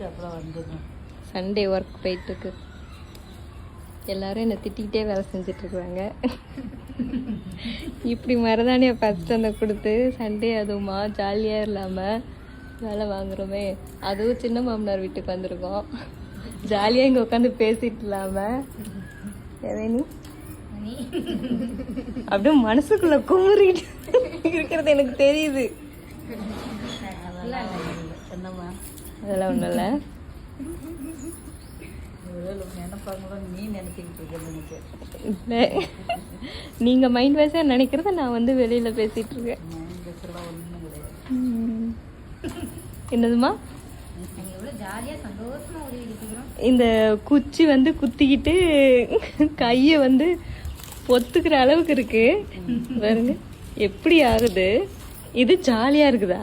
அப்புறம் வந்துடும். Sunday work போயிட்டுருக்கு. எல்லாரும் என்னை திட்டிக்கிட்டே வேலை செஞ்சிட்ருக்குறாங்க. இப்படி மருதாணியை ஃபஸ்ட் அந்த கொடுத்து சண்டே அதுவுமா ஜாலியாக இல்லாமல் வேலை வாங்குகிறோமே. அதுவும் சின்ன மாமனார் வீட்டுக்கு வந்திருக்கோம். ஜாலியாக இங்கே உட்காந்து பேசிட்டு இல்லாமல் எதை நீ அப்படியே மனசுக்குள்ள குமுறிட்டு இருக்கிறது எனக்கு தெரியுது. என்னம்மா அதெல்லாம் ஒன்றும் இல்லை. நினைப்பாங்களோ நீ நினைச்சிக்கிட்டு இருக்க. இல்லை, நீங்கள் மைண்ட் வைஸாக நினைக்கிறத நான் வந்து வெளியில் பேசிகிட்டு இருக்கேன். ஒன்றும் கிடையாது. என்னதுமா? இந்த குச்சி வந்து குத்திக்கிட்டு கையை வந்து பொத்துக்கிற அளவுக்கு இருக்கு பாருங்க எப்படி ஆகுது. இது ஜாலியா இருக்குதா?